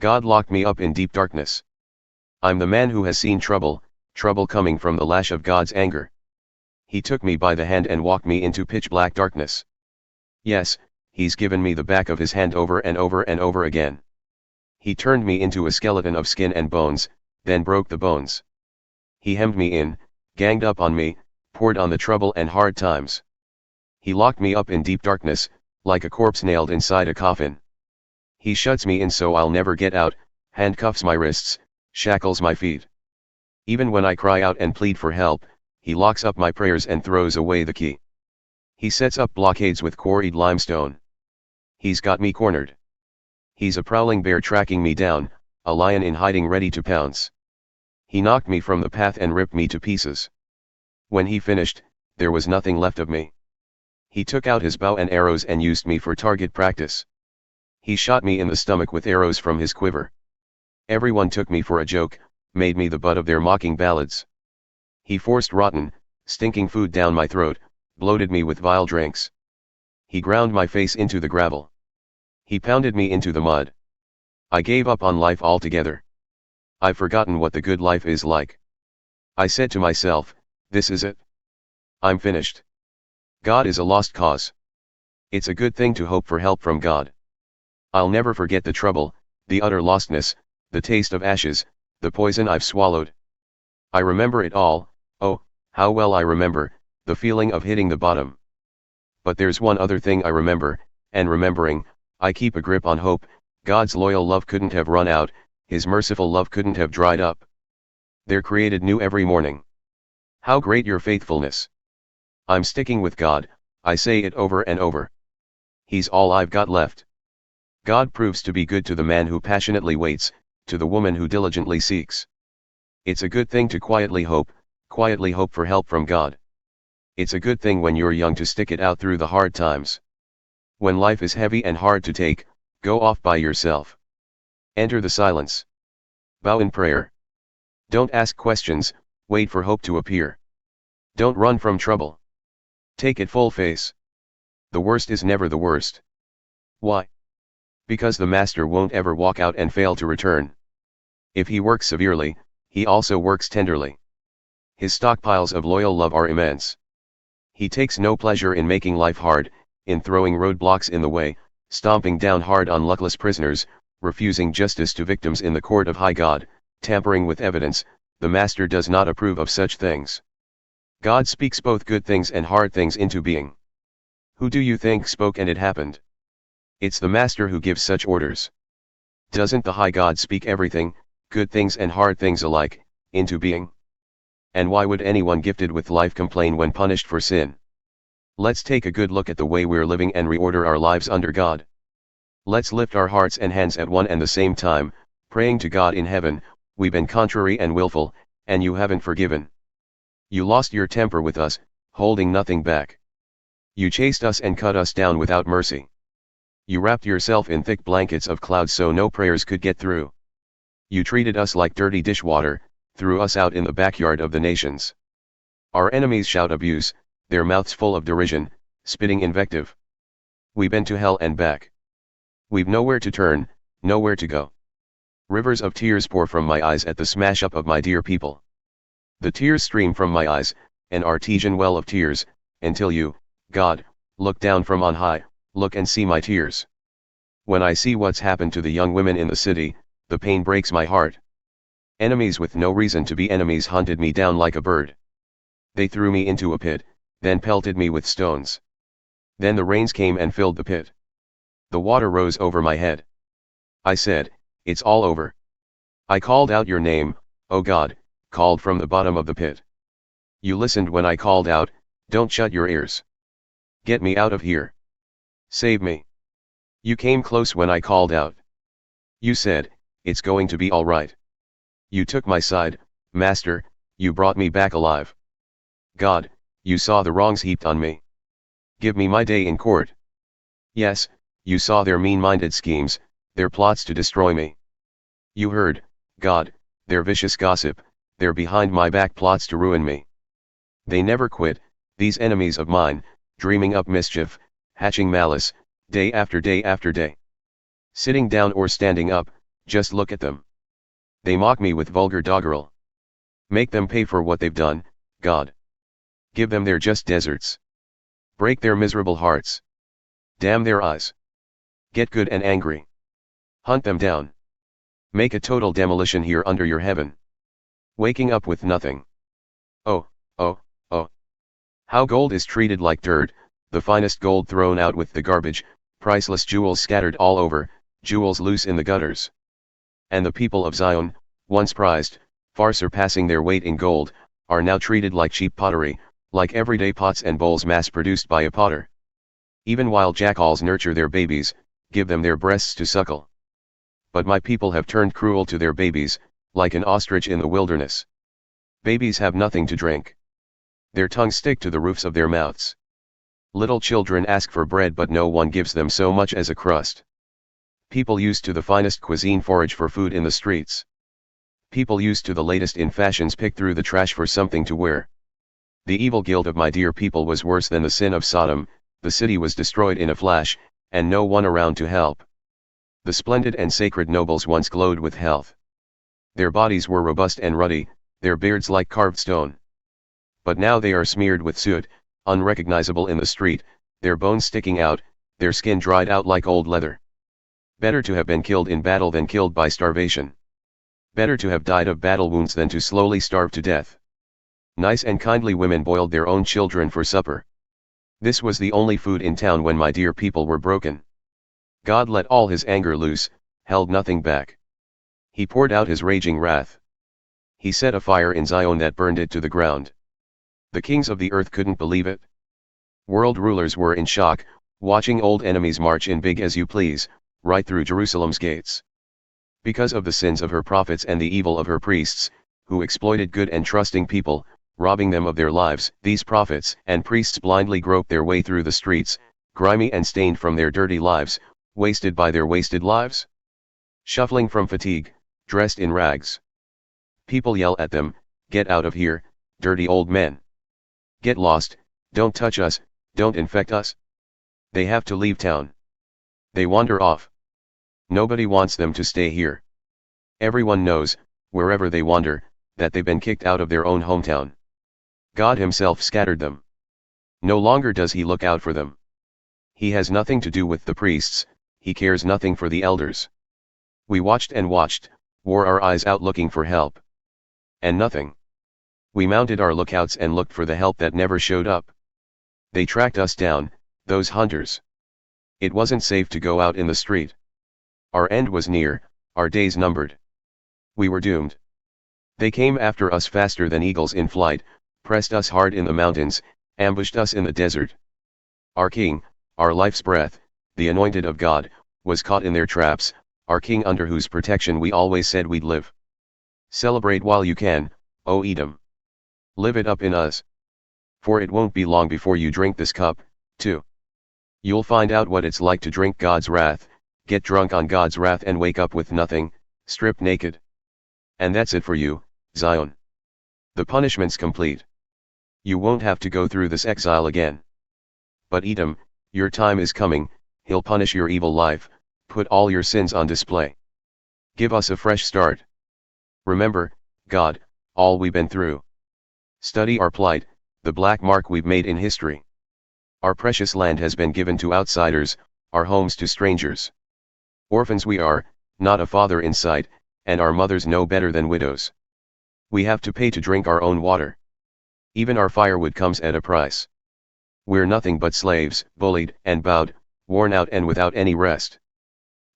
God locked me up in deep darkness. I'm the man who has seen trouble, trouble coming from the lash of God's anger. He took me by the hand and walked me into pitch black darkness. Yes, he's given me the back of his hand over and over and over again. He turned me into a skeleton of skin and bones, then broke the bones. He hemmed me in, ganged up on me, poured on the trouble and hard times. He locked me up in deep darkness, like a corpse nailed inside a coffin. He shuts me in so I'll never get out, handcuffs my wrists, shackles my feet. Even when I cry out and plead for help, he locks up my prayers and throws away the key. He sets up blockades with quarried limestone. He's got me cornered. He's a prowling bear tracking me down, a lion in hiding ready to pounce. He knocked me from the path and ripped me to pieces. When he finished, there was nothing left of me. He took out his bow and arrows and used me for target practice. He shot me in the stomach with arrows from his quiver. Everyone took me for a joke, made me the butt of their mocking ballads. He forced rotten, stinking food down my throat, bloated me with vile drinks. He ground my face into the gravel. He pounded me into the mud. I gave up on life altogether. I've forgotten what the good life is like. I said to myself, this is it. I'm finished. God is a lost cause. It's a good thing to hope for help from God. I'll never forget the trouble, the utter lostness, the taste of ashes, the poison I've swallowed. I remember it all, oh, how well I remember, the feeling of hitting the bottom. But there's one other thing I remember, and remembering, I keep a grip on hope. God's loyal love couldn't have run out, his merciful love couldn't have dried up. They're created new every morning. How great your faithfulness. I'm sticking with God, I say it over and over. He's all I've got left. God proves to be good to the man who passionately waits, to the woman who diligently seeks. It's a good thing to quietly hope for help from God. It's a good thing when you're young to stick it out through the hard times. When life is heavy and hard to take, go off by yourself. Enter the silence. Bow in prayer. Don't ask questions, wait for hope to appear. Don't run from trouble. Take it full face. The worst is never the worst. Why? Because the master won't ever walk out and fail to return. If he works severely, he also works tenderly. His stockpiles of loyal love are immense. He takes no pleasure in making life hard, in throwing roadblocks in the way, stomping down hard on luckless prisoners, refusing justice to victims in the court of high God, tampering with evidence. The master does not approve of such things. God speaks both good things and hard things into being. Who do you think spoke and it happened? It's the master who gives such orders. Doesn't the high God speak everything, good things and hard things alike, into being? And why would anyone gifted with life complain when punished for sin? Let's take a good look at the way we're living and reorder our lives under God. Let's lift our hearts and hands at one and the same time, praying to God in heaven. We've been contrary and willful, and you haven't forgiven. You lost your temper with us, holding nothing back. You chased us and cut us down without mercy. You wrapped yourself in thick blankets of clouds so no prayers could get through. You treated us like dirty dishwater, threw us out in the backyard of the nations. Our enemies shout abuse, their mouths full of derision, spitting invective. We've been to hell and back. We've nowhere to turn, nowhere to go. Rivers of tears pour from my eyes at the smash up of my dear people. The tears stream from my eyes, an artesian well of tears, until you, God, look down from on high, look and see my tears. When I see what's happened to the young women in the city, the pain breaks my heart. Enemies with no reason to be enemies hunted me down like a bird. They threw me into a pit, then pelted me with stones. Then the rains came and filled the pit. The water rose over my head. I said, it's all over. I called out your name, O God, called from the bottom of the pit. You listened when I called out, don't shut your ears. Get me out of here. Save me. You came close when I called out. You said, it's going to be all right. You took my side, Master, you brought me back alive. God, you saw the wrongs heaped on me. Give me my day in court. Yes, you saw their mean-minded schemes, their plots to destroy me. You heard, God, their vicious gossip, their behind-my-back plots to ruin me. They never quit, these enemies of mine, dreaming up mischief, hatching malice, day after day after day. Sitting down or standing up, Just look at them. They mock me with vulgar doggerel. Make them pay for what they've done, God. Give them their just deserts. Break their miserable hearts. Damn their eyes. Get good and angry. Hunt them down. Make a total demolition here under your heaven. Waking up with nothing. Oh, oh, oh. How gold is treated like dirt, the finest gold thrown out with the garbage, priceless jewels scattered all over, jewels loose in the gutters. And the people of Zion, once prized, far surpassing their weight in gold, are now treated like cheap pottery, like everyday pots and bowls mass-produced by a potter. Even wild jackals nurture their babies, give them their breasts to suckle. But my people have turned cruel to their babies, like an ostrich in the wilderness. Babies have nothing to drink. Their tongues stick to the roofs of their mouths. Little children ask for bread but no one gives them so much as a crust. People used to the finest cuisine forage for food in the streets. People used to the latest in fashions pick through the trash for something to wear. The evil guilt of my dear people was worse than the sin of Sodom, the city was destroyed in a flash, and no one around to help. The splendid and sacred nobles once glowed with health. Their bodies were robust and ruddy, their beards like carved stone. But now they are smeared with soot, unrecognizable in the street, their bones sticking out, their skin dried out like old leather. Better to have been killed in battle than killed by starvation. Better to have died of battle wounds than to slowly starve to death. Nice and kindly women boiled their own children for supper. This was the only food in town when my dear people were broken. God let all his anger loose, held nothing back. He poured out his raging wrath. He set a fire in Zion that burned it to the ground. The kings of the earth couldn't believe it. World rulers were in shock, watching old enemies march in big as you please, right through Jerusalem's gates. Because of the sins of her prophets and the evil of her priests, who exploited good and trusting people, robbing them of their lives, these prophets and priests blindly groped their way through the streets, grimy and stained from their dirty lives, wasted by their wasted lives. Shuffling from fatigue, dressed in rags. People yell at them, "Get out of here, dirty old men. Get lost, don't touch us, don't infect us." They have to leave town. They wander off. Nobody wants them to stay here. Everyone knows, wherever they wander, that they've been kicked out of their own hometown. God himself scattered them. No longer does he look out for them. He has nothing to do with the priests, he cares nothing for the elders. We watched and watched, wore our eyes out looking for help. And nothing. We mounted our lookouts and looked for the help that never showed up. They tracked us down, those hunters. It wasn't safe to go out in the street. Our end was near, our days numbered. We were doomed. They came after us faster than eagles in flight, pressed us hard in the mountains, ambushed us in the desert. Our king, our life's breath, the anointed of God, was caught in their traps, our king under whose protection we always said we'd live. Celebrate while you can, O Edom. Live it up in us. For it won't be long before you drink this cup, too. You'll find out what it's like to drink God's wrath, get drunk on God's wrath and wake up with nothing, stripped naked. And that's it for you, Zion. The punishment's complete. You won't have to go through this exile again. But Edom, your time is coming, he'll punish your evil life, put all your sins on display. Give us a fresh start. Remember, God, all we've been through. Study our plight, the black mark we've made in history. Our precious land has been given to outsiders, our homes to strangers. Orphans we are, not a father in sight, and our mothers no better than widows. We have to pay to drink our own water. Even our firewood comes at a price. We're nothing but slaves, bullied and bowed, worn out and without any rest.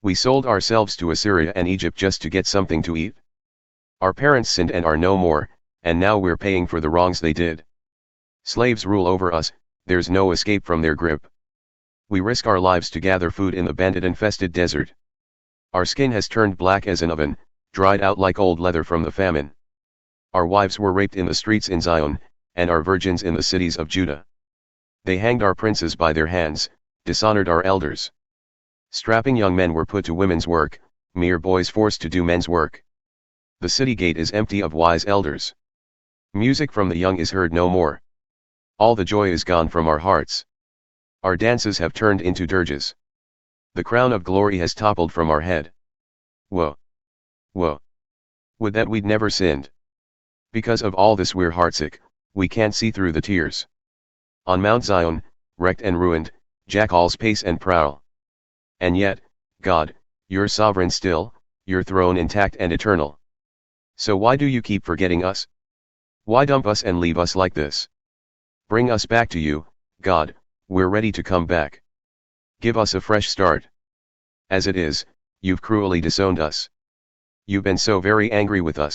We sold ourselves to Assyria and Egypt just to get something to eat. Our parents sinned and are no more, and now we're paying for the wrongs they did. Slaves rule over us, there's no escape from their grip. We risk our lives to gather food in the bandit-infested desert. Our skin has turned black as an oven, dried out like old leather from the famine. Our wives were raped in the streets in Zion, and our virgins in the cities of Judah. They hanged our princes by their hands, dishonored our elders. Strapping young men were put to women's work, mere boys forced to do men's work. The city gate is empty of wise elders. Music from the young is heard no more. All the joy is gone from our hearts. Our dances have turned into dirges. The crown of glory has toppled from our head. Woe! Woe! Would that we'd never sinned. Because of all this we're heartsick, we can't see through the tears. On Mount Zion, wrecked and ruined, jackals pace and prowl. And yet, God, you're sovereign still, your throne intact and eternal. So why do you keep forgetting us? Why dump us and leave us like this? Bring us back to you, God, we're ready to come back. Give us a fresh start. As it is, you've cruelly disowned us. You've been so very angry with us.